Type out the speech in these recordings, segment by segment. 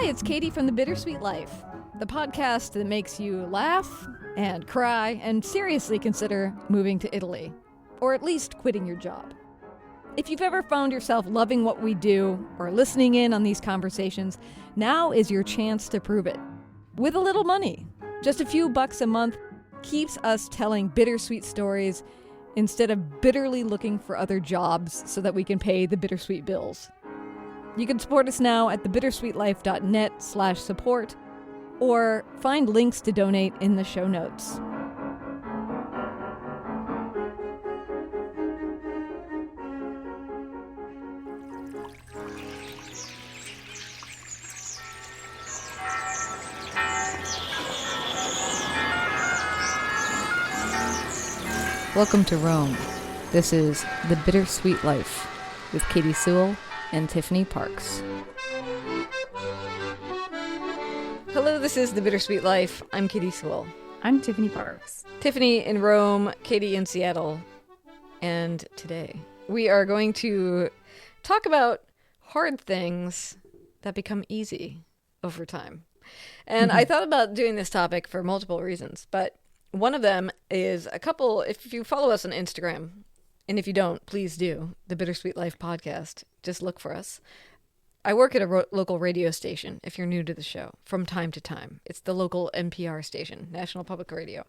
Hi, it's Katie from The Bittersweet Life, the podcast that makes you laugh and cry and seriously consider moving to Italy, or at least quitting your job. If you've ever found yourself loving what we do or listening in on these conversations, now is your chance to prove it. With a little money, just a few bucks a month keeps us telling bittersweet stories instead of bitterly looking for other jobs so that we can pay the bittersweet bills. You can support us now at thebittersweetlife.net/support or find links to donate in the show notes. Welcome to Rome. This is The Bittersweet Life with Katie Sewell and Tiffany Parks. Hello, this is The Bittersweet Life. I'm Katie Sewell. I'm Tiffany Parks. Tiffany in Rome, Katie in Seattle. And today we are going to talk about hard things that become easy over time. And I thought about doing this topic for multiple reasons, but one of them is if you follow us on Instagram, and if you don't, please do, the Bittersweet Life podcast. Just look for us. I work at a local radio station, if you're new to the show, from time to time. It's the local NPR station, National Public Radio.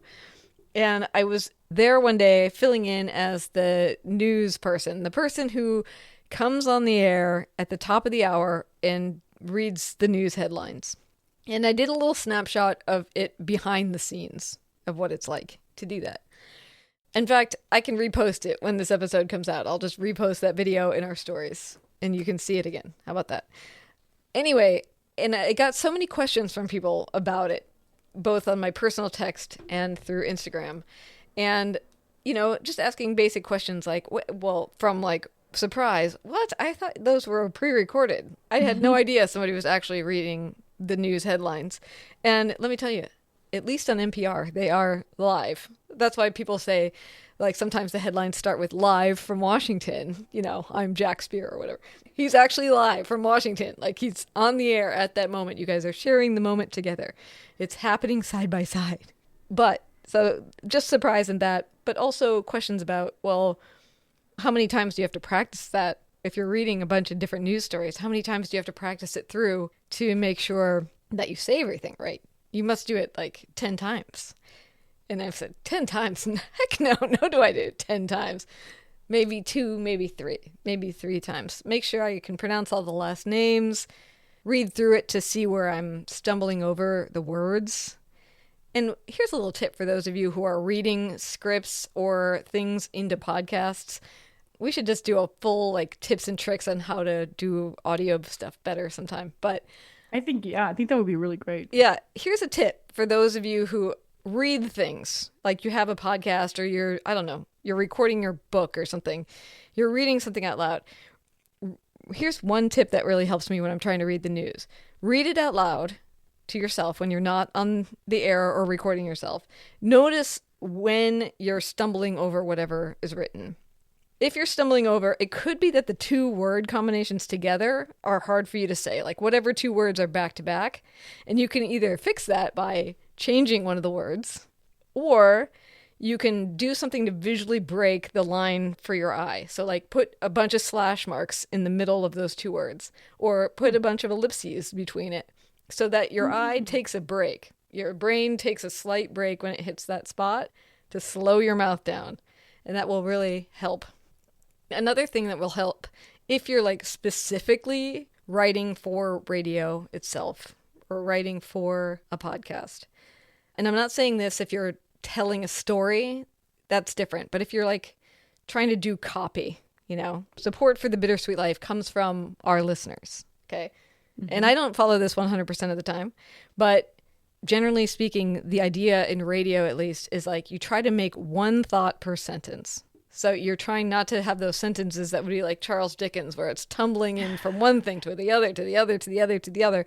And I was there one day filling in as the news person, the person who comes on the air at the top of the hour and reads the news headlines. And I did a little snapshot of it behind the scenes of what it's like to do that. In fact, I can repost it when this episode comes out. I'll just repost that video in our stories and you can see it again. How about that? Anyway, and I got so many questions from people about it, both on my personal text and through Instagram. And, just asking basic questions like, from surprise, what? I thought those were pre-recorded. I had no idea somebody was actually reading the news headlines. And let me tell you, at least on NPR, they are live. That's why people say, sometimes the headlines start with live from Washington. I'm Jack Spear or whatever. He's actually live from Washington. He's on the air at that moment. You guys are sharing the moment together. It's happening side by side. So just surprise in that, but also questions about, how many times do you have to practice that? If you're reading a bunch of different news stories, how many times do you have to practice it through to make sure that you say everything right? You must do it 10 times. And I've said 10 times. Heck no do I do it 10 times. Maybe 2, maybe 3, maybe 3 times. Make sure I can pronounce all the last names, read through it to see where I'm stumbling over the words. And here's a little tip for those of you who are reading scripts or things into podcasts. We should just do a full tips and tricks on how to do audio stuff better sometime. But I think that would be really great. Yeah. Here's a tip for those of you who read things, like you have a podcast or you're recording your book or something. You're reading something out loud. Here's one tip that really helps me when I'm trying to read the news. Read it out loud to yourself when you're not on the air or recording yourself. Notice when you're stumbling over whatever is written. If you're stumbling over, it could be that the 2 word combinations together are hard for you to say, whatever 2 words are back to back. And you can either fix that by changing one of the words, or you can do something to visually break the line for your eye. So put a bunch of slash marks in the middle of those 2 words, or put a bunch of ellipses between it so that your eye takes a break. Your brain takes a slight break when it hits that spot to slow your mouth down. And that will really help. Another thing that will help if you're specifically writing for radio itself or writing for a podcast. And I'm not saying this if you're telling a story, that's different. But if you're trying to do copy, support for the Bittersweet Life comes from our listeners. Okay. Mm-hmm. And I don't follow this 100% of the time, but generally speaking, the idea in radio at least is you try to make one thought per sentence. So you're trying not to have those sentences that would be like Charles Dickens, where it's tumbling in from one thing to the other, to the other, to the other, to the other.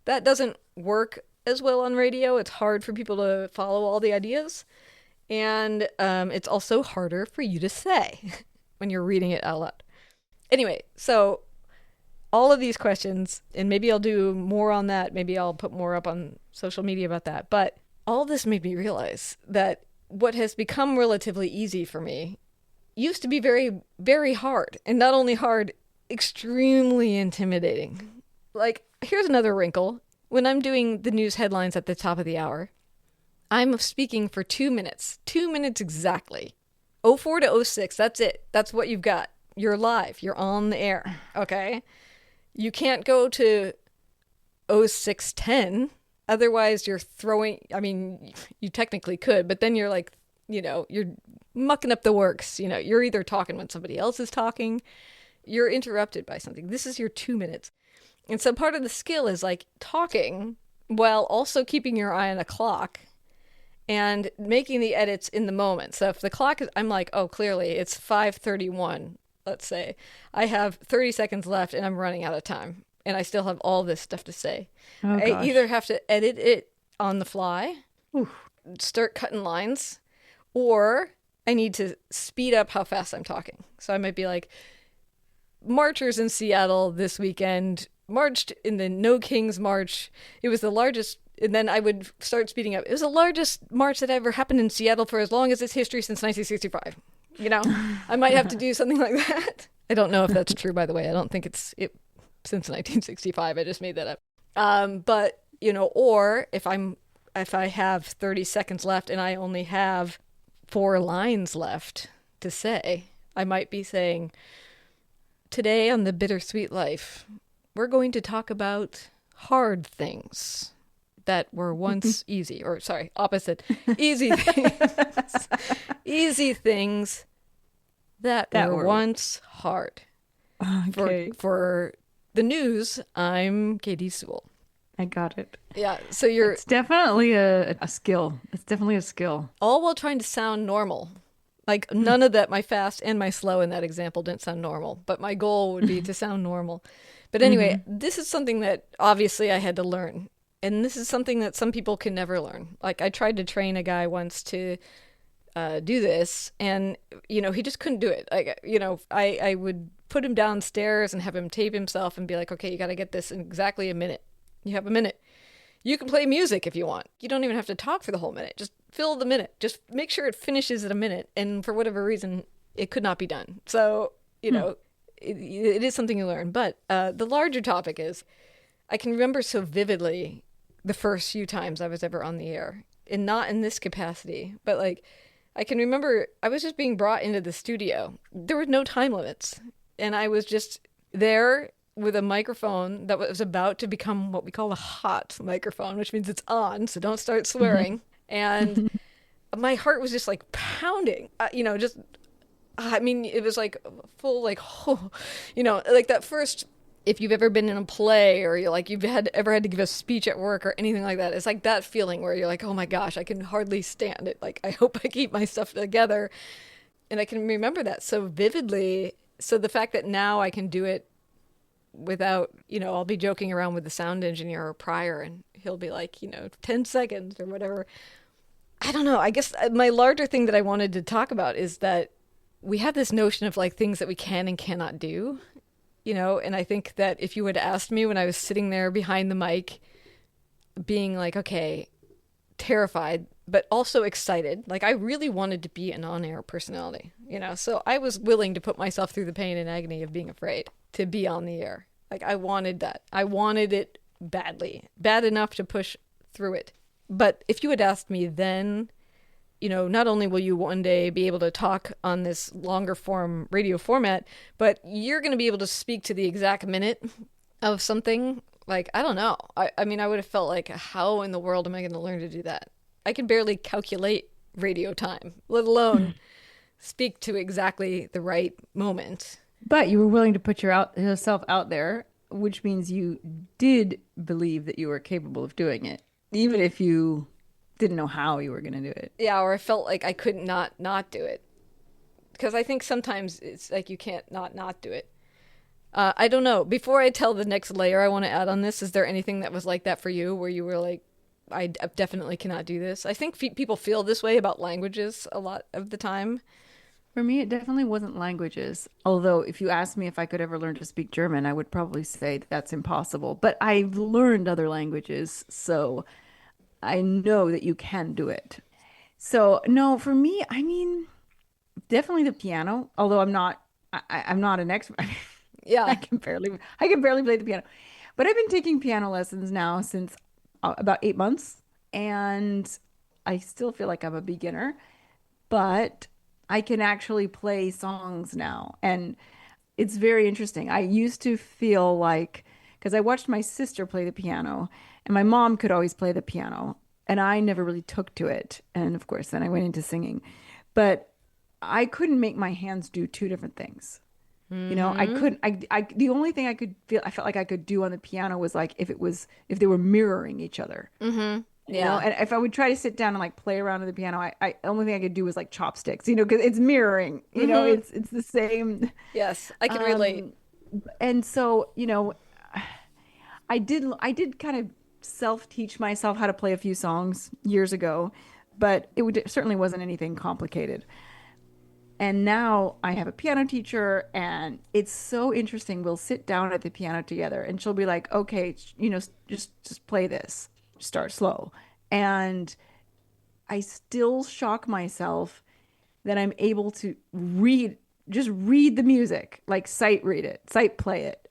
That doesn't work as well on radio. It's hard for people to follow all the ideas. And it's also harder for you to say when you're reading it out loud. Anyway, so all of these questions, and maybe I'll do more on that. Maybe I'll put more up on social media about that. But all this made me realize that what has become relatively easy for me used to be very, very hard. And not only hard, extremely intimidating. Like, here's another wrinkle. When I'm doing the news headlines at the top of the hour, I'm speaking for 2 minutes. 2 minutes exactly. 04 to 06, that's it. That's what you've got. You're live. You're on the air. Okay? You can't go to 0610. Otherwise, you're throwing... I mean, you technically could, but then you're like, you're mucking up the works. You're either talking when somebody else is talking. You're interrupted by something. This is your 2 minutes. And so part of the skill is like talking while also keeping your eye on a clock and making the edits in the moment. So if the clock is... I'm like, oh, clearly it's 5:31. Let's say I have 30 seconds left and I'm running out of time and I still have all this stuff to say. Oh, I gosh. either have to edit it on the fly, Oof. start cutting lines, or I need to speed up how fast I'm talking. So I might be like, marchers in Seattle this weekend marched in the No Kings March. It was the largest, and then I would start speeding up. It was the largest march that ever happened in Seattle for as long as its history since 1965. I might have to do something like that. I don't know if that's true, by the way. I don't think it's since 1965. I just made that up. But or if I have 30 seconds left and I only have 4 lines left to say, I might be saying, today on The Bittersweet Life, we're going to talk about hard things that were once easy, or sorry, opposite, easy things. Easy things that were once hard. Okay. For the news, I'm Katie Sewell. I got it. Yeah, so you're It's definitely a skill. It's definitely a skill. all while trying to sound normal. Like, none of that, my fast and my slow in that example didn't sound normal, but my goal would be to sound normal. But anyway, this is something that obviously I had to learn. And this is something that some people can never learn. Like, I tried to train a guy once to do this, and, he just couldn't do it. Like, I would put him downstairs and have him tape himself and be like, okay, you got to get this in exactly a minute. You have a minute. You can play music if you want. You don't even have to talk for the whole minute. Just fill the minute. Just make sure it finishes at a minute. And for whatever reason, it could not be done. So, it is something you learn. But the larger topic is, I can remember so vividly the first few times I was ever on the air. And not in this capacity, but like, I can remember I was just being brought into the studio. There were no time limits. And I was just there with a microphone that was about to become what we call a hot microphone, which means it's on, so don't start swearing. And my heart was just like pounding, it was like full, like, like that first, if you've ever been in a play or you've ever had to give a speech at work or anything like that, it's like that feeling where you're like, oh my gosh, I can hardly stand it. Like, I hope I keep my stuff together. And I can remember that so vividly. So the fact that now I can do it without, I'll be joking around with the sound engineer prior and he'll be like, 10 seconds or whatever. I don't know. I guess my larger thing that I wanted to talk about is that we have this notion of like things that we can and cannot do, and I think that if you had asked me when I was sitting there behind the mic, being like, okay, terrified, but also excited. Like, I really wanted to be an on-air personality, so I was willing to put myself through the pain and agony of being afraid to be on the air. Like, I wanted that. I wanted it badly, bad enough to push through it. But if you had asked me then, not only will you one day be able to talk on this longer form radio format, but you're going to be able to speak to the exact minute of something. Like, I don't know. I mean, I would have felt like, how in the world am I going to learn to do that? I can barely calculate radio time, let alone speak to exactly the right moment. But you were willing to put yourself out there, which means you did believe that you were capable of doing it, even if you didn't know how you were going to do it. Yeah, or I felt like I could not do it. Because I think sometimes it's like you can't not do it. I don't know. Before I tell the next layer I want to add on this, is there anything that was like that for you where you were like, I definitely cannot do this? I think people feel this way about languages a lot of the time. For me, it definitely wasn't languages. Although, if you asked me if I could ever learn to speak German, I would probably say that's impossible. But I've learned other languages, so I know that you can do it. So, no, for me, I mean, definitely the piano. Although I'm not an expert. Yeah. I can barely play the piano. But I've been taking piano lessons now since about 8 months, and I still feel like I'm a beginner, but I can actually play songs now. And it's very interesting. I used to feel like, because I watched my sister play the piano, and my mom could always play the piano, and I never really took to it. And of course, then I went into singing. But I couldn't make my hands do two different things. You know, I Mm-hmm. couldn't, the only thing I felt like I could do on the piano was like if they were mirroring each other. Mm-hmm. You know, Yeah. and if I would try to sit down and like play around on the piano, the only thing I could do was like chopsticks, you know, because it's mirroring, you know, Mm-hmm. it's the same. Yes, I can relate. Um, and so, you know, I did kind of self-teach myself how to play a few songs years ago, but it certainly wasn't anything complicated. And now I have a piano teacher, and it's so interesting. We'll sit down at the piano together, and she'll be like, "Okay, you know, just play this. Start slow." And I still shock myself that I'm able to just read the music, like sight read it, sight play it.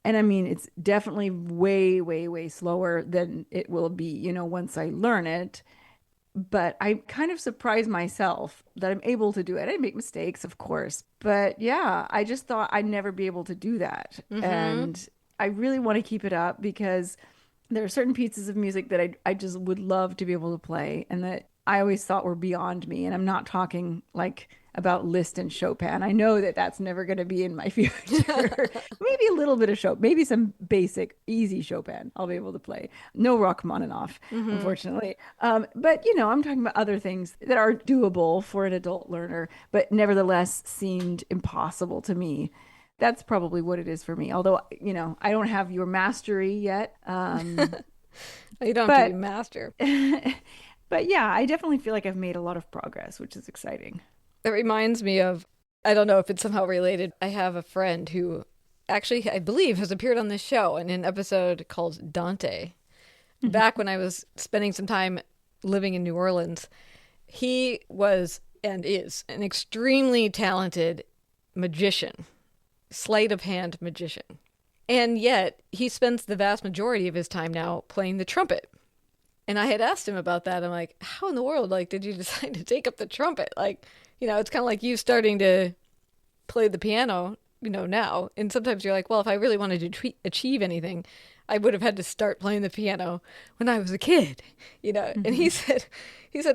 And I mean, it's definitely way, way, way slower than it will be, you know, once I learn it. But I kind of surprise myself that I'm able to do it. I make mistakes, of course. But yeah, I just thought I'd never be able to do that. Mm-hmm. And I really want to keep it up because there are certain pieces of music that I just would love to be able to play and that I always thought were beyond me. And I'm not talking like about Liszt and Chopin. I know that that's never going to be in my future. Maybe a little bit of Chopin, maybe some basic, easy Chopin I'll be able to play. No Rachmaninoff, Mm-hmm. unfortunately. But, you know, I'm talking about other things that are doable for an adult learner, but nevertheless seemed impossible to me. That's probably what it is for me. Although, you know, I don't have your mastery yet. You don't have to be But master. but yeah, I definitely feel like I've made a lot of progress, which is exciting. It reminds me of, I don't know if it's somehow related. I have a friend who actually, I believe, has appeared on this show in an episode called Dante. Back when I was spending some time living in New Orleans, he was and is an extremely talented magician, sleight of hand magician. And yet, he spends the vast majority of his time now playing the trumpet. And I had asked him about that. I'm like, how in the world, like, did you decide to take up the trumpet? Like, you know, it's kind of like you starting to play the piano, you know, now. And sometimes you're like, well, if I really wanted to achieve anything, I would have had to start playing the piano when I was a kid, you know. And Hmm. he said,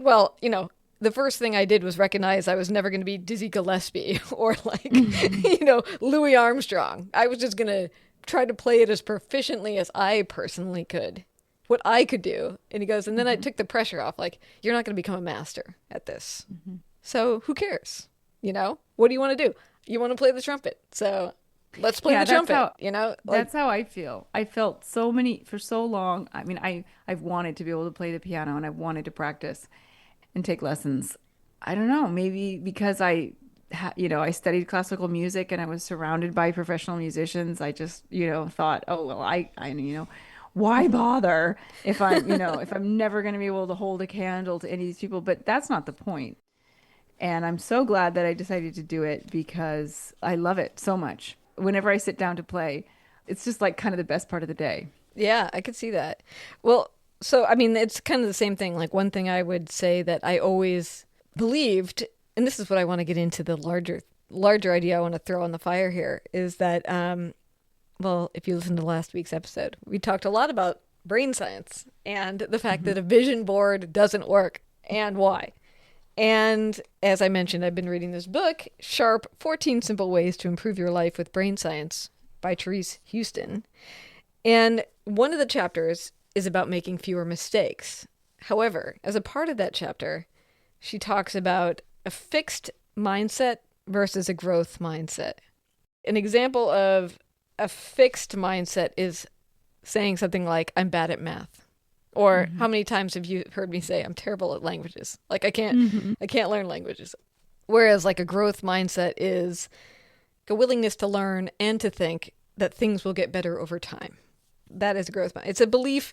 well, you know, the first thing I did was recognize I was never going to be Dizzy Gillespie or like, Hmm. you know, Louis Armstrong. I was just going to try to play it as proficiently as I personally could, what I could do. And he goes, and then I Hmm. took the pressure off. Like, you're not going to become a master at this. Hmm. So who cares? You know, what do you want to do? You want to play the trumpet. So let's play Yeah, the trumpet, you know? Like, that's how I feel. I felt for so long. I mean, I've wanted to be able to play the piano and I've wanted to practice and take lessons. I don't know, maybe because you know, I studied classical music and I was surrounded by professional musicians. I just, you know, thought, oh, well, you know, why bother if you know, if I'm never going to be able to hold a candle to any of these people? But that's not the point. And I'm so glad that I decided to do it because I love it so much. Whenever I sit down to play, it's just like kind of the best part of the day. yeah, I could see that. Well, so I mean, it's kind of the same thing. Like one thing I would say that I always believed, and this is what I want to get into the larger idea I want to throw on the fire here is that well, if you listen to last week's episode, we talked a lot about brain science and the fact Hmm. that a vision board doesn't work and why. And as I mentioned, I've been reading this book, Sharp 14 Simple Ways to Improve Your Life with Brain Science by Therese Huston. And one of the chapters is about making fewer mistakes. However, as a part of that chapter, she talks about a fixed mindset versus a growth mindset. An example of a fixed mindset is saying something like, I'm bad at math. Or Hmm. how many times have you heard me say I'm terrible at languages? Like Hmm. I can't learn languages. Whereas like a growth mindset is a willingness to learn and to think that things will get better over time. That is a growth mindset. It's a belief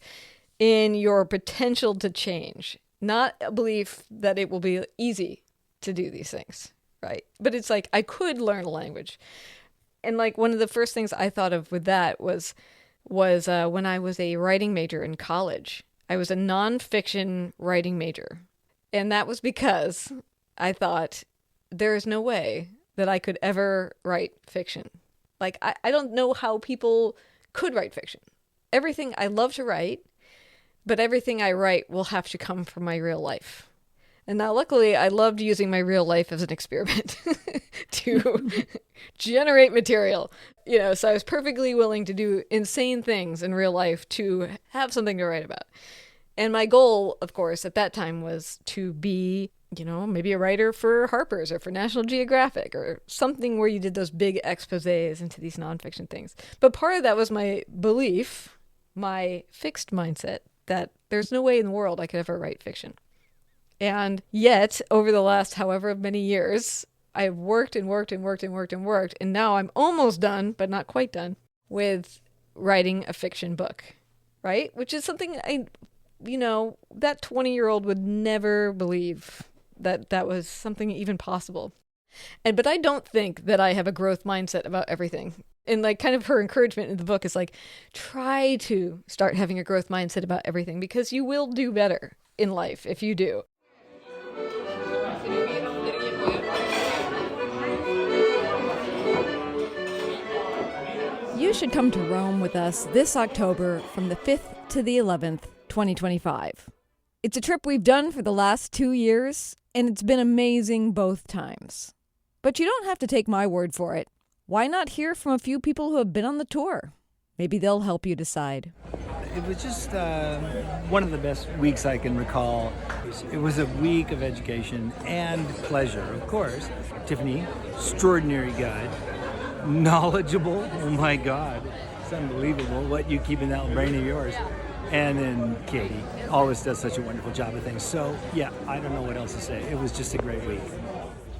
in your potential to change, not a belief that it will be easy to do these things, right? But it's like, I could learn a language. And like one of the first things I thought of with that was when I was a writing major in college. I was a nonfiction writing major. And that was because I thought there is no way that I could ever write fiction. Like, I don't know how people could write fiction. Everything I love to write, but everything I write will have to come from my real life. And now, luckily, I loved using my real life as an experiment to generate material. You know, so I was perfectly willing to do insane things in real life to have something to write about. And my goal, of course, at that time was to be, you know, maybe a writer for Harper's or for National Geographic or something where you did those big exposés into these nonfiction things. But part of that was my belief, my fixed mindset, that there's no way in the world I could ever write fiction. And yet, over the last however many years, I've worked and worked and worked and worked and worked, and now I'm almost done, but not quite done, with writing a fiction book, right? Which is something that 20-year-old would never believe that was something even possible. But I don't think that I have a growth mindset about everything. And like kind of her encouragement in the book is like, try to start having a growth mindset about everything because you will do better in life if you do. You should come to Rome with us this October from the 5th to the 11th, 2025. It's a trip we've done for the last 2 years, and it's been amazing both times. But you don't have to take my word for it. Why not hear from a few people who have been on the tour? Maybe they'll help you decide. It was just one of the best weeks I can recall. It was a week of education and pleasure, of course. Tiffany, extraordinary guide, knowledgeable. Oh my God, it's unbelievable what you keep in that brain of yours. And then Katie always does such a wonderful job of things. So yeah, I don't know what else to say. It was just a great week.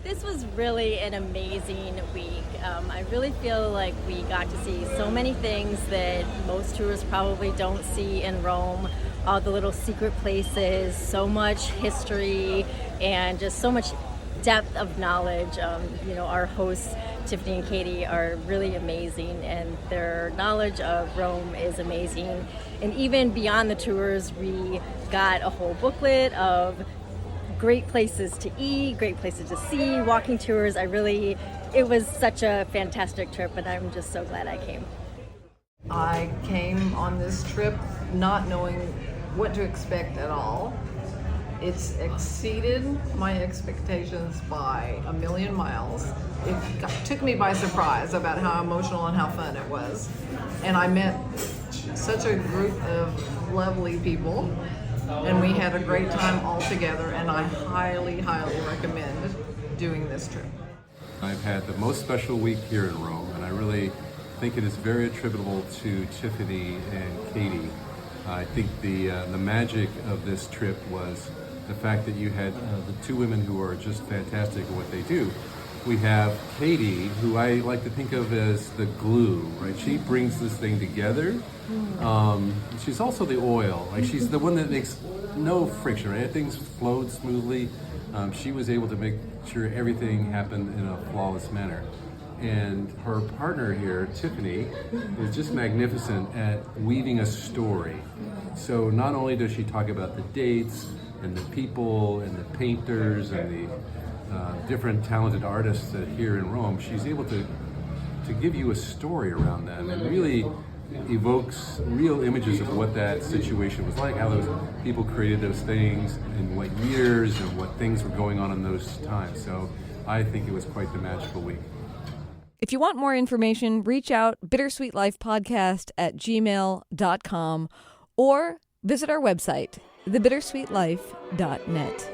This was really an amazing week. I really feel like we got to see so many things that most tourists probably don't see in Rome. All the little secret places, so much history, and just so much depth of knowledge. Our hosts, Tiffany and Katie, are really amazing, and their knowledge of Rome is amazing. And even beyond the tours, we got a whole booklet of great places to eat, great places to see, walking tours. It was such a fantastic trip, and I'm just so glad I came. I came on this trip not knowing what to expect at all. It's exceeded my expectations by a million miles. It took me by surprise about how emotional and how fun it was. And I met such a group of lovely people, and we had a great time all together, and I highly, highly recommend doing this trip. I've had the most special week here in Rome, and I really think it is very attributable to Tiffany and Katie. I think the magic of this trip was the fact that you had the two women who are just fantastic at what they do. We have Katie, who I like to think of as the glue, right? She brings this thing together. She's also the oil. Like, she's the one that makes no friction, right? Things flowed smoothly. She was able to make sure everything happened in a flawless manner. And her partner here, Tiffany, is just magnificent at weaving a story. So not only does she talk about the dates and the people and the painters and the different talented artists that are here in Rome, she's able to give you a story around them and really evokes real images of what that situation was like, how those people created those things, in what years, and what things were going on in those times. So I think it was quite the magical week. If you want more information, reach out bittersweetlifepodcast@gmail.com or visit our website, thebittersweetlife.net.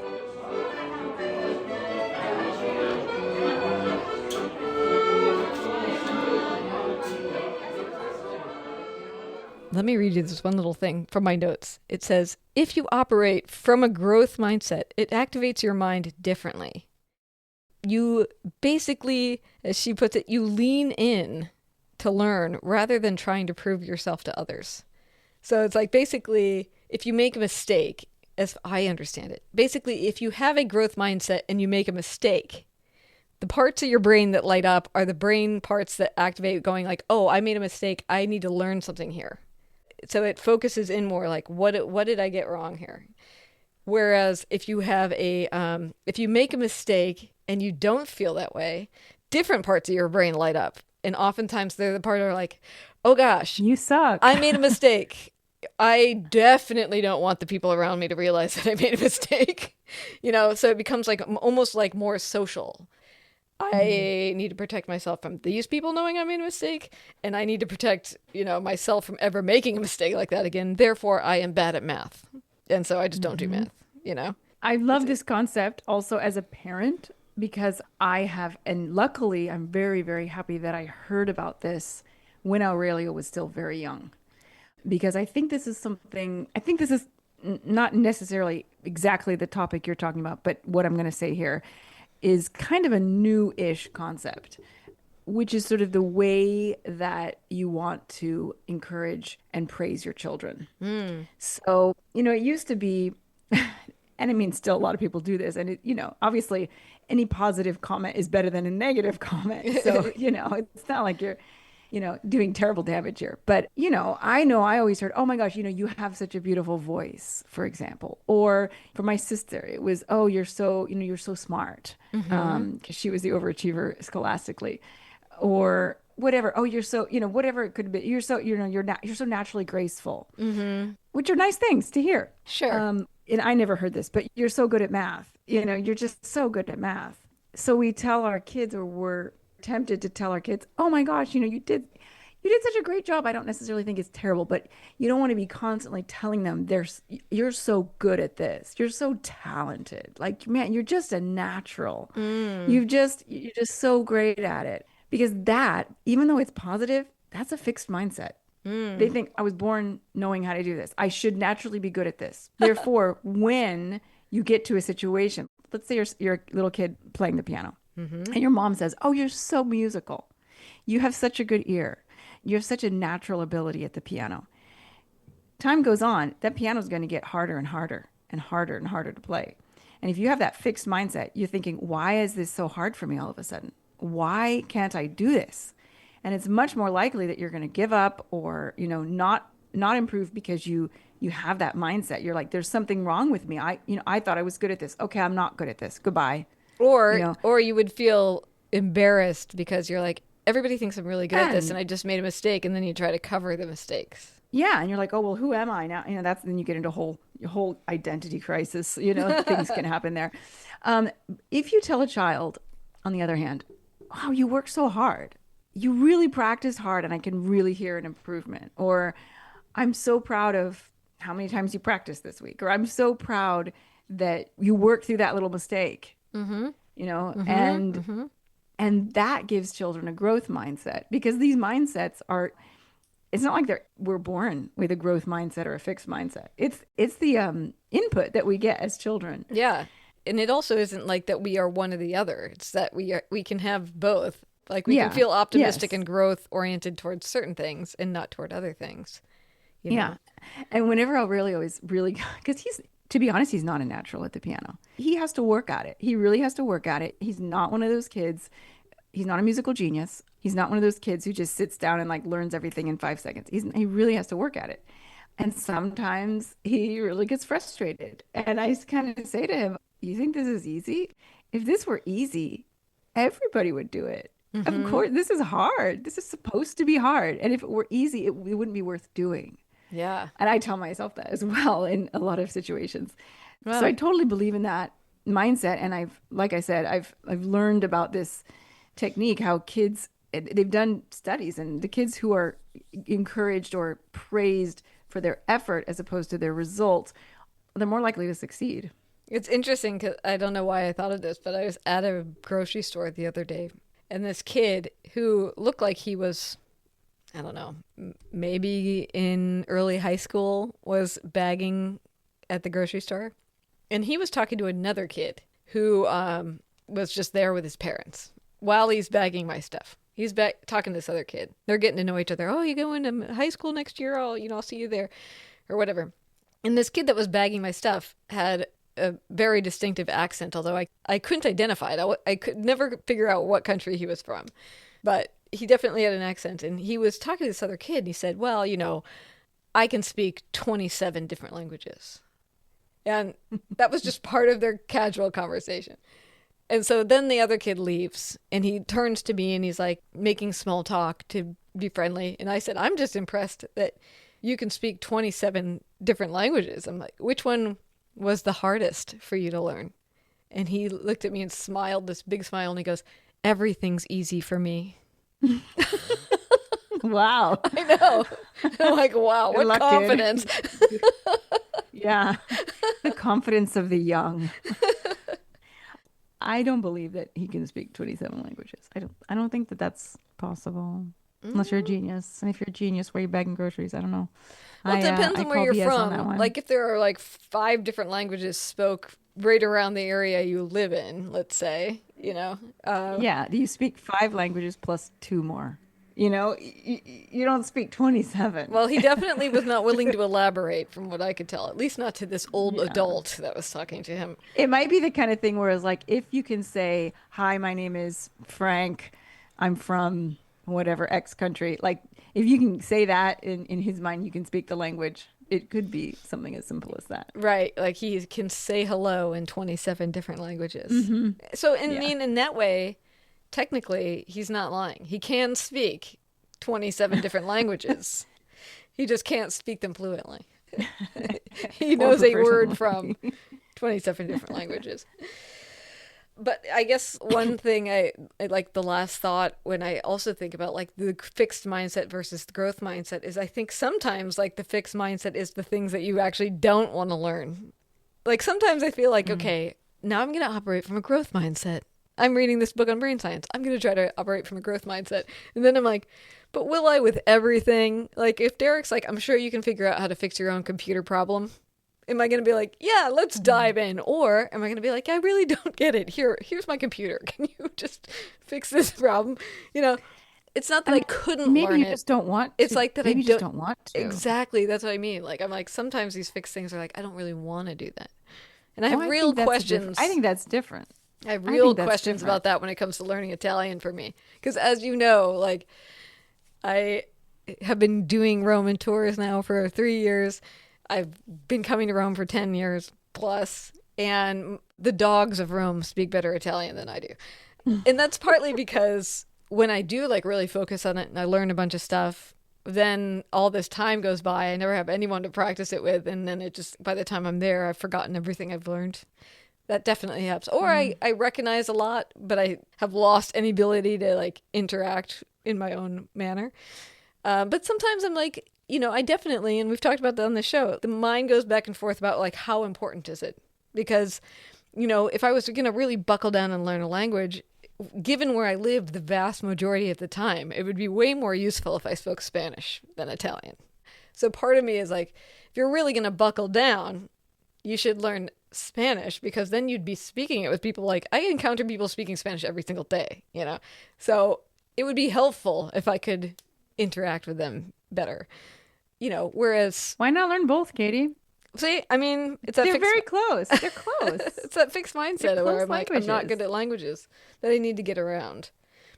Let me read you this one little thing from my notes. It says, if you operate from a growth mindset, it activates your mind differently. you basically, as she puts it, you lean in to learn rather than trying to prove yourself to others. So it's like basically, if you make a mistake, as I understand it, basically, if you have a growth mindset and you make a mistake, the parts of your brain that light up are the brain parts that activate going like, oh, I made a mistake. I need to learn something here. So it focuses in more like, what did I get wrong here? Whereas if you have if you make a mistake and you don't feel that way, different parts of your brain light up. And oftentimes they're the part that are like, oh gosh, You suck. I made a mistake. I definitely don't want the people around me to realize that I made a mistake. So it becomes like almost like more social. I need to protect myself from these people knowing I made a mistake, and I need to protect, myself from ever making a mistake like that again. Therefore, I am bad at math. And so I just don't do math, I love this concept also as a parent because and luckily I'm very, very happy that I heard about this when Aurelio was still very young. Because I think this is not necessarily exactly the topic you're talking about, but what I'm going to say here is kind of a new-ish concept, which is sort of the way that you want to encourage and praise your children. So, it used to be, and I mean, still a lot of people do this, and obviously any positive comment is better than a negative comment. So, it's not like you're, doing terrible damage here. But, I always heard, oh my gosh, you have such a beautiful voice, for example. Or for my sister, it was, oh, you're so smart. Because she was the overachiever scholastically. Or whatever. Oh, you're so, whatever it could be. You're so, you're so naturally graceful. Which are nice things to hear. Sure. And I never heard this, but you're so good at math. You're just so good at math. So we tell our kids, or we're tempted to tell our kids, oh my gosh, you did such a great job. I don't necessarily think it's terrible, but you don't want to be constantly telling them you're so good at this. You're so talented. Like, man, you're just a natural. You're just so great at it. Because that, even though it's positive, that's a fixed mindset. They think I was born knowing how to do this. I should naturally be good at this. Therefore, when you get to a situation, let's say you're a little kid playing the piano, and your mom says, oh, you're so musical. You have such a good ear. You have such a natural ability at the piano. Time goes on, that piano is going to get harder and harder and harder and harder to play. And if you have that fixed mindset, you're thinking, why is this so hard for me all of a sudden? Why can't I do this? And it's much more likely that you're going to give up or, not improve because you have that mindset. You're like, there's something wrong with me. I thought I was good at this. Okay, I'm not good at this. Goodbye. Or you would feel embarrassed because you're like, everybody thinks I'm really good at this and I just made a mistake, and then you try to cover the mistakes. Yeah, and you're like, oh, well, who am I now? Then you get into a whole identity crisis. Things can happen there. If you tell a child, on the other hand, wow, you work so hard. You really practice hard, and I can really hear an improvement. Or I'm so proud of how many times you practiced this week. Or I'm so proud that you worked through that little mistake. And that gives children a growth mindset, because these mindsets it's not like we're born with a growth mindset or a fixed mindset. It's the input that we get as children. Yeah. And it also isn't like that we are one or the other. It's that we can have both. Like we can feel optimistic and growth oriented towards certain things and not toward other things. Yeah. And whenever Aurelio is really, because to be honest, he's not a natural at the piano. He has to work at it. He really has to work at it. He's not one of those kids. He's not a musical genius. He's not one of those kids who just sits down and like learns everything in 5 seconds. He really has to work at it. And sometimes he really gets frustrated. And I kind of say to him, you think this is easy? If this were easy, everybody would do it. Of course, this is hard. This is supposed to be hard. And if it were easy, it wouldn't be worth doing. Yeah. And I tell myself that as well in a lot of situations. Wow. So I totally believe in that mindset. And like I said, I've learned about this technique, how kids, they've done studies, and the kids who are encouraged or praised for their effort as opposed to their results, they're more likely to succeed. It's interesting because I don't know why I thought of this, but I was at a grocery store the other day, and this kid who looked like he was, I don't know, maybe in early high school, was bagging at the grocery store. And he was talking to another kid who was just there with his parents while he's bagging my stuff. He's back talking to this other kid. They're getting to know each other. Oh, you going to high school next year? I'll see you there, or whatever. And this kid that was bagging my stuff had a very distinctive accent, although I couldn't identify it. I could never figure out what country he was from. But he definitely had an accent. And he was talking to this other kid, and he said, well, I can speak 27 different languages. And that was just part of their casual conversation. And so then the other kid leaves, and he turns to me, and he's like making small talk to be friendly. And I said, I'm just impressed that you can speak 27 different languages. I'm like, which one was the hardest for you to learn? And he looked at me and smiled, this big smile, and he goes, everything's easy for me. Wow. I know. I'm like, wow, what luck, confidence. Yeah. The confidence of the young. I don't believe that he can speak 27 languages. I don't think that that's possible. Unless you're a genius. And if you're a genius, where are you bagging groceries? I don't know. Well, it depends on where you're BS on that from. one. Like if there are like 5 different languages spoke right around the area you live in, let's say, Yeah, you speak 5 languages plus 2 more. You don't speak 27. Well, he definitely was not willing to elaborate from what I could tell, at least not to this old adult that was talking to him. It might be the kind of thing where it's like, if you can say, hi, my name is Frank, I'm from whatever X country. Like, if you can say that in his mind, you can speak the language. It could be something as simple as that. Right. Like he can say hello in 27 different languages. Mm-hmm. So, in that way, technically, he's not lying. He can speak 27 different languages. He just can't speak them fluently. He knows a word from 27 different languages. But I guess one thing I like, the last thought when I also think about like the fixed mindset versus the growth mindset is I think sometimes like the fixed mindset is the things that you actually don't want to learn. Like sometimes I feel like, okay, now I'm going to operate from a growth mindset. I'm reading this book on brain science. I'm going to try to operate from a growth mindset. And then I'm like, but will I with everything? Like if Derek's like, I'm sure you can figure out how to fix your own computer problem. Am I going to be like, yeah, let's dive in? Or am I going to be like, I really don't get it. Here's my computer. Can you just fix this problem? It's not that I couldn't maybe learn you it. just don't want to. It's like that maybe I you just don't want to. Exactly. That's what I mean. Like, I'm like, sometimes these fixed things are like, I don't really want to do that. And I have real think that's questions. I think that's different. I have real that's questions different. about that when it comes to learning Italian for me. Because as you know, like, I have been doing Roman tours now for 3 years. I've been coming to Rome for 10 years plus, and the dogs of Rome speak better Italian than I do. And that's partly because when I do like really focus on it and I learn a bunch of stuff, then all this time goes by. I never have anyone to practice it with. And then it just, by the time I'm there, I've forgotten everything I've learned. That definitely helps. Or I recognize a lot, but I have lost any ability to like interact in my own manner. But sometimes I'm like, I definitely, and we've talked about that on the show, the mind goes back and forth about like, how important is it? Because, if I was going to really buckle down and learn a language, given where I lived the vast majority of the time, it would be way more useful if I spoke Spanish than Italian. So part of me is like, if you're really going to buckle down, you should learn Spanish, because then you'd be speaking it with people. Like I encounter people speaking Spanish every single day, so it would be helpful if I could interact with them better, whereas Why not learn both, Katie? see, I mean, it's that They're fixed, very close. They're close. it's that fixed mindset They're where close I'm like, I'm not languages. good at languages that I need to get around.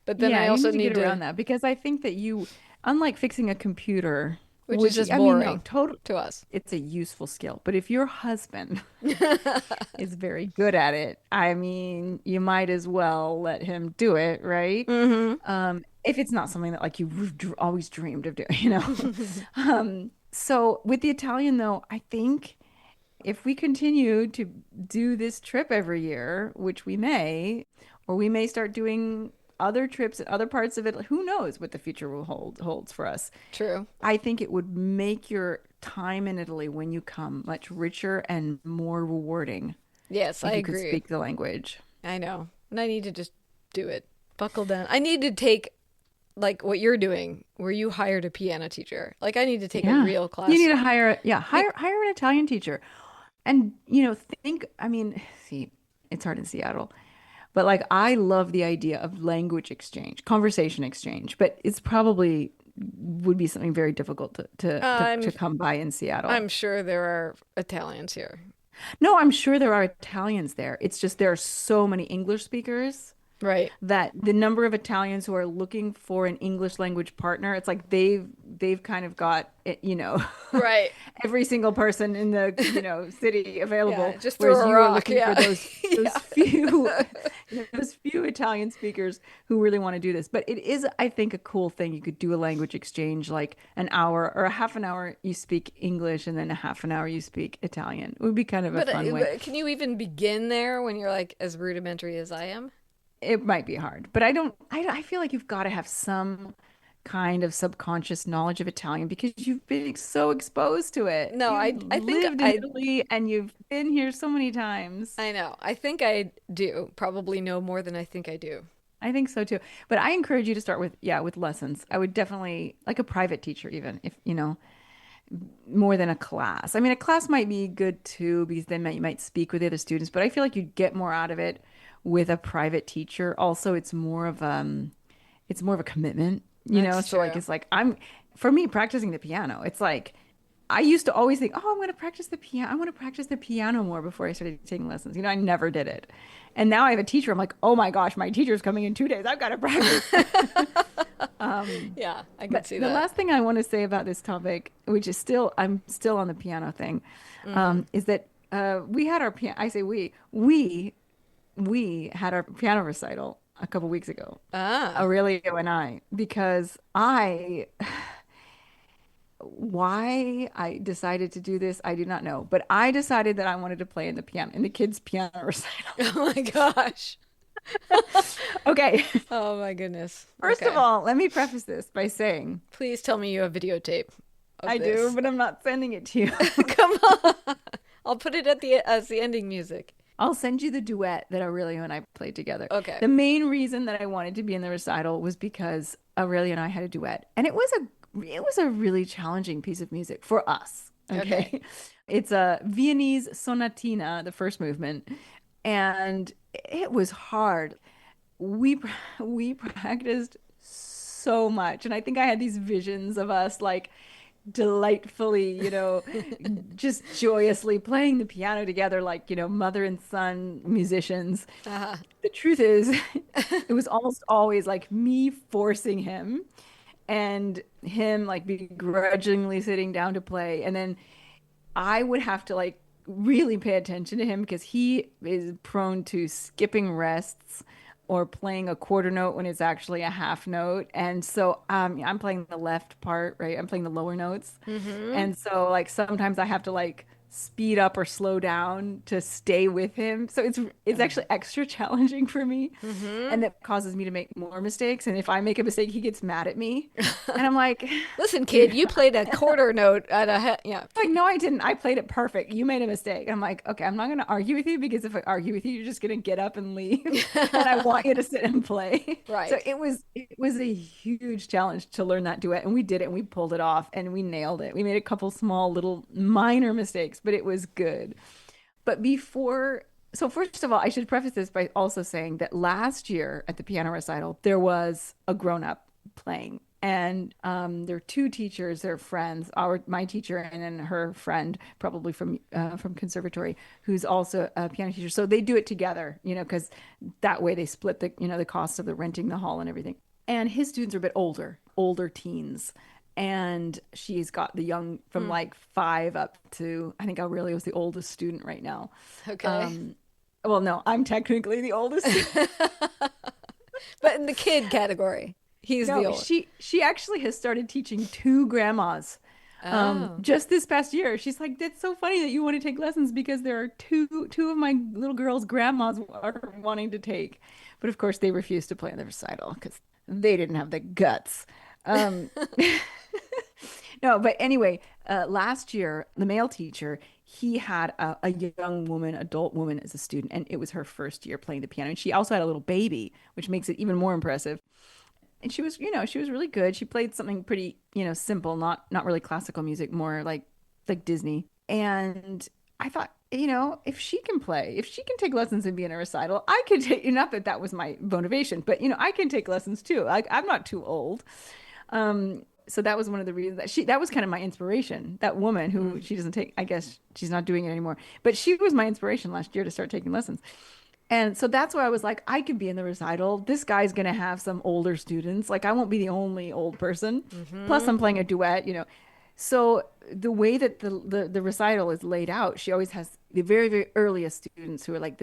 But then I you also need to get around that, because I think that unlike fixing a computer, which is just I mean, boring no, total, to us. it's a useful skill. But if your husband is very good at it, I mean, you might as well let him do it, right? Mm-hmm. If it's not something that like you always dreamed of doing, So with the Italian, though, I think if we continue to do this trip every year, which we may, or we may start doing other trips at other parts of it, who knows what the future will holds for us. True. I think it would make your time in Italy when you come much richer and more rewarding. Yes, if I you agree. could speak the language. I know. And I need to just do it. Buckle down. I need to take like what you're doing, where you hired a piano teacher. Like I need to take a real class. You need to hire an Italian teacher. And, I mean, see, it's hard in Seattle. But like I love the idea of language exchange, conversation exchange, but it's probably would be something very difficult I'm to come by in Seattle. I'm sure there are Italians here. No, I'm sure there are Italians there. It's just there are so many English speakers Right. that the number of Italians who are looking for an English language partner, it's like they've kind of got it, Right. every single person in the, city Yeah, available, just throw whereas a you are rock. looking for Yeah. those few those few Italian speakers who really want to do this. But it is, I think, a cool thing. You could do a language exchange like an hour or a half an hour you speak English and then a half an hour you speak Italian. It would be kind of a fun way. But can you even begin there when you're like as rudimentary as I am? It might be hard, but I feel like you've got to have some kind of subconscious knowledge of Italian because you've been so exposed to it. No, You've I think lived in Italy and you've been here so many times. I know. I think I do. Probably know more than I think I do. I think so too. But I encourage you to start with, yeah, with lessons. I would definitely, like a private teacher, even if, more than a class. I mean, a class might be good too because then you might speak with the other students, but I feel like you'd get more out of it with a private teacher. Also, it's more of a commitment, That's So like true. it's like for me practicing the piano, it's like I used to always think, "Oh, I'm going to practice the piano. I want to practice the piano more before I started taking lessons." I never did it. And now I have a teacher. I'm like, "Oh my gosh, my teacher's coming in 2 days. I've got to practice." Yeah, I can But see the that. last thing I want to say about this topic, which is I'm still on the piano thing, is that we had our piano. I say we had our piano recital a couple weeks ago, Ah, Aurelio and I, because why I decided to do this, I do not know, but I decided that I wanted to play in the kids' piano recital. oh my gosh. Okay, Oh my goodness. first of Okay. all, let me preface this by saying Please tell me you have videotape of I do, this. but I'm not sending it to you. Come on. I'll put it at the as the ending music. I'll send you the duet that Aurelio and I played together. Okay. The main reason that I wanted to be in the recital was because Aurelio and I had a duet, and it was a really challenging piece of music for us. Okay. It's a Viennese sonatina, the first movement, and it was hard. We practiced so much, and I think I had these visions of us like delightfully, just joyously playing the piano together like, mother and son musicians. Uh-huh. The truth is, it was almost always like me forcing him and him like begrudgingly sitting down to play. And then I would have to like really pay attention to him because he is prone to skipping rests or playing a quarter note when it's actually a half note. And so I'm playing the left part, right? I'm playing the lower notes. And so like sometimes I have to like speed up or slow down to stay with him. So it's actually extra challenging for me. And that causes me to make more mistakes. And if I make a mistake, he gets mad at me. And I'm like, Listen, kid, you played a quarter note at yeah. like, no, I didn't. I played it perfect. You made a mistake. I'm like, okay, I'm not going to argue with you because if I argue with you, you're just going to get up and leave. And I want you to sit and play. Right. So it was a huge challenge to learn that duet. And we did it and we pulled it off and we nailed it. We made a couple small little minor mistakes, but it was good. But so first of all, I should preface this by also saying that last year at the piano recital, there was a grown-up playing. And there are two teachers, they're friends, my teacher and then her friend, probably from conservatory, who's also a piano teacher. So they do it together, because that way they split the cost of the renting the hall and everything. And his students are a bit older teens. And she's got the young from like 5 up to, I think Aurelio is the oldest student right now. Okay. Well, no, I'm technically the oldest. But in the kid category, he's the No, old. she actually has started teaching 2 grandmas. Oh. Just this past year, she's like, "That's so funny that you want to take lessons because there are two of my little girls' grandmas are wanting to take." But of course, they refused to play in the recital because they didn't have the guts. Um, no, but anyway, last year, the male teacher, he had a young woman, adult woman as a student, and it was her first year playing the piano. And she also had a little baby, which makes it even more impressive. And she was really good. She played something pretty, simple, not really classical music, more like Disney. And I thought if she can play, if she can take lessons and be in a recital, I could take, not that that was my motivation, but I can take lessons too. Like I'm not too old. So that was one of the reasons that was kind of my inspiration. That woman who she doesn't take, I guess she's not doing it anymore, but she was my inspiration last year to start taking lessons. And so that's why I was like, I could be in the recital. This guy's going to have some older students. Like, I won't be the only old person. Plus, I'm playing a duet. So the way that the recital is laid out, she always has the very, very earliest students who are like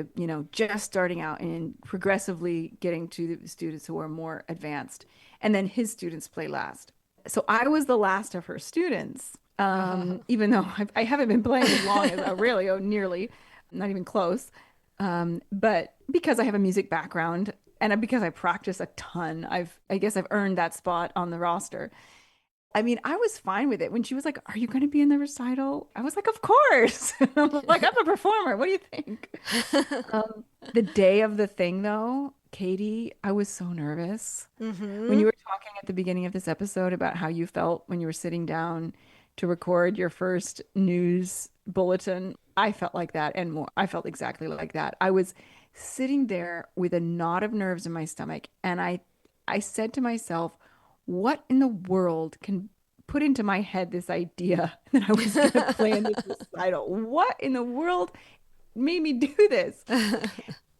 just starting out and progressively getting to the students who are more advanced. And then his students play last. So I was the last of her students, even though I haven't been playing as long as Aurelio, nearly, not even close. But because I have a music background and because I practice a ton, I guess I've earned that spot on the roster. I mean, I was fine with it when she was like, "Are you going to be in the recital?" I was like, "Of course." I'm like, "I'm a performer. What do you think?" The day of the thing, though, Katie, I was so nervous. When you were talking at the beginning of this episode about how you felt when you were sitting down to record your first news bulletin, I felt like that and more. I felt exactly like that. I was sitting there with a knot of nerves in my stomach, and I said to myself, what in the world can put into my head this idea that I was going to play in this recital? What in the world made me do this?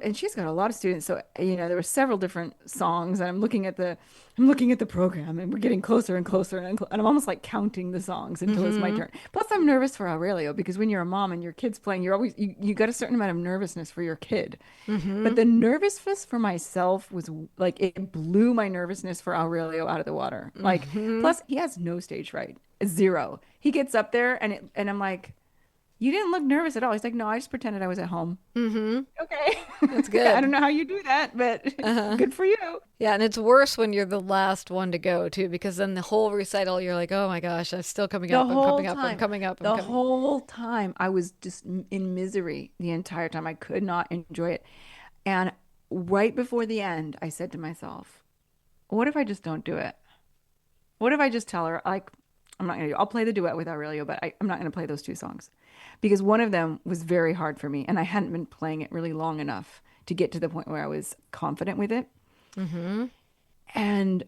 And she's got a lot of students, so there were several different songs, and I'm looking at the program, and we're getting closer and closer, and I'm almost like counting the songs until it's my turn. Plus, I'm nervous for Aurelio because when you're a mom and your kid's playing, you're always you got a certain amount of nervousness for your kid, but the nervousness for myself was like it blew my nervousness for Aurelio out of the water. Like, plus he has no stage fright, zero. He gets up there and I'm like, you didn't look nervous at all. He's like, no, I just pretended I was at home. Okay. That's good. I don't know how you do that, but good for you. Yeah, and it's worse when you're the last one to go, too, because then the whole recital, you're like, oh my gosh, I'm still coming up, I'm coming up, I'm coming up. The whole time, I was just in misery the entire time. I could not enjoy it. And right before the end, I said to myself, what if I just don't do it? What if I just tell her, like, I'll play the duet with Aurelio, but I'm not going to play those two songs. Because one of them was very hard for me, and I hadn't been playing it really long enough to get to the point where I was confident with it. And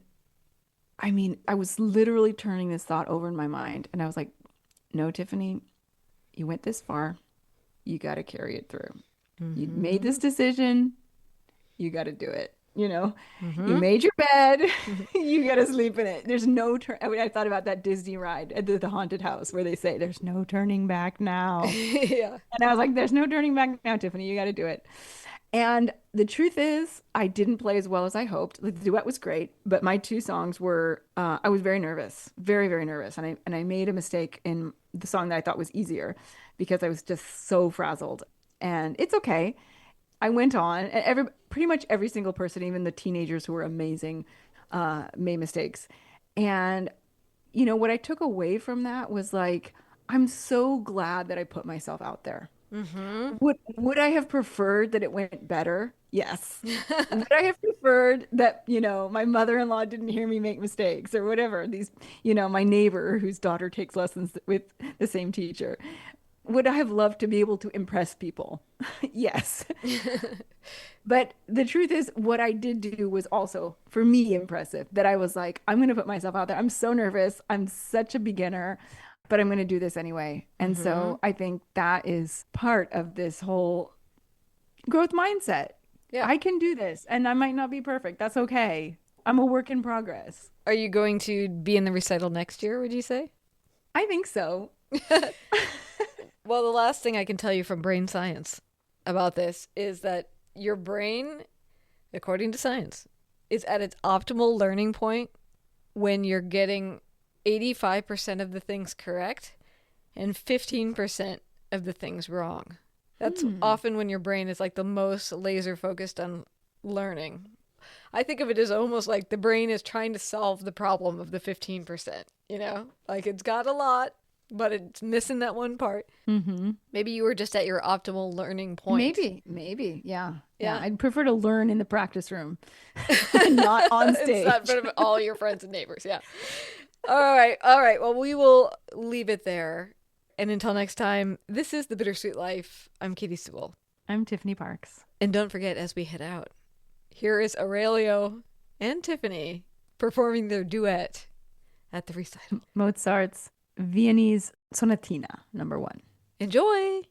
I mean, I was literally turning this thought over in my mind, and I was like, no, Tiffany, you went this far. You got to carry it through. You made this decision. You got to do it. You made your bed. You got to sleep in it. There's no turn. I thought about that Disney ride at the haunted house where they say there's no turning back now. Yeah. And I was like, there's no turning back now, Tiffany. You got to do it. And the truth is, I didn't play as well as I hoped. The duet was great, but my two songs were, I was very nervous, very, very nervous. And I made a mistake in the song that I thought was easier because I was just so frazzled. And it's okay. I went on, and pretty much every single person, even the teenagers who were amazing, made mistakes. And, what I took away from that was like, I'm so glad that I put myself out there. Would I have preferred that it went better? Yes. Would I have preferred that, my mother-in-law didn't hear me make mistakes or whatever? My neighbor whose daughter takes lessons with the same teacher. Would I have loved to be able to impress people? Yes. But the truth is, what I did do was also, for me, impressive. That I was like, I'm going to put myself out there. I'm so nervous. I'm such a beginner, but I'm going to do this anyway. And so I think that is part of this whole growth mindset. Yeah. I can do this, and I might not be perfect. That's okay. I'm a work in progress. Are you going to be in the recital next year, would you say? I think so. Well, the last thing I can tell you from brain science about this is that your brain, according to science, is at its optimal learning point when you're getting 85% of the things correct and 15% of the things wrong. That's often when your brain is like the most laser focused on learning. I think of it as almost like the brain is trying to solve the problem of the 15%, like it's got a lot, but it's missing that one part. Maybe you were just at your optimal learning point. Maybe. Yeah. I'd prefer to learn in the practice room, not on stage. It's not in front of all your friends and neighbors. Yeah. All right. Well, we will leave it there. And until next time, this is The Bittersweet Life. I'm Katie Sewell. I'm Tiffany Parks. And don't forget, as we head out, here is Aurelio and Tiffany performing their duet at the recital. Mozart's Viennese Sonatina, number 1. Enjoy!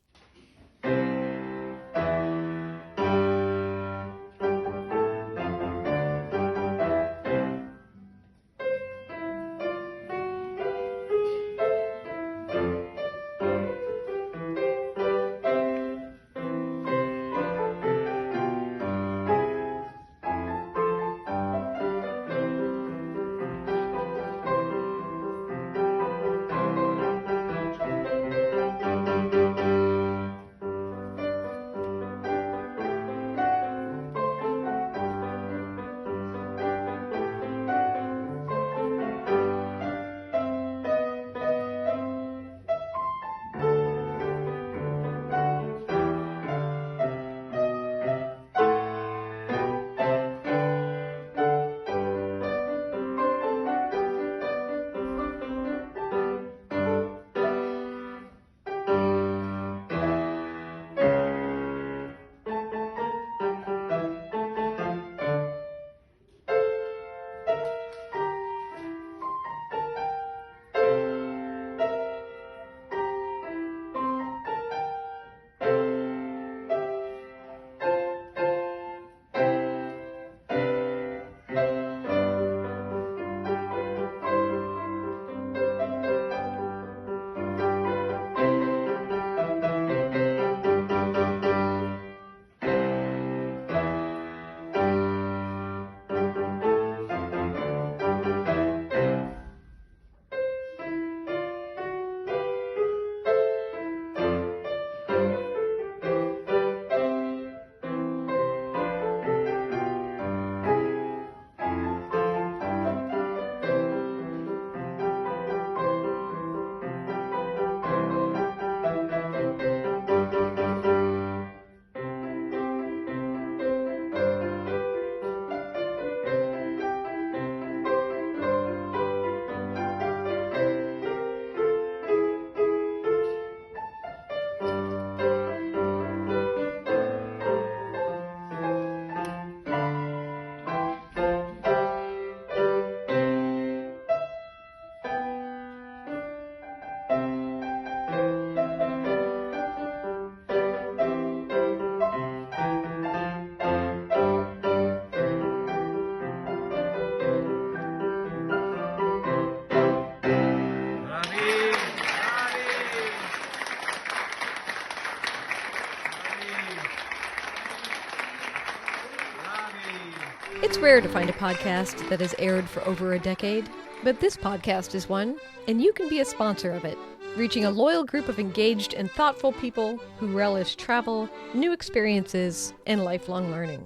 It's rare to find a podcast that has aired for over a decade, but this podcast is one, and you can be a sponsor of it, reaching a loyal group of engaged and thoughtful people who relish travel, new experiences, and lifelong learning.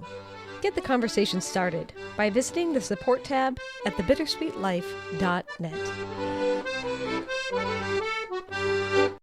Get the conversation started by visiting the support tab at thebittersweetlife.net.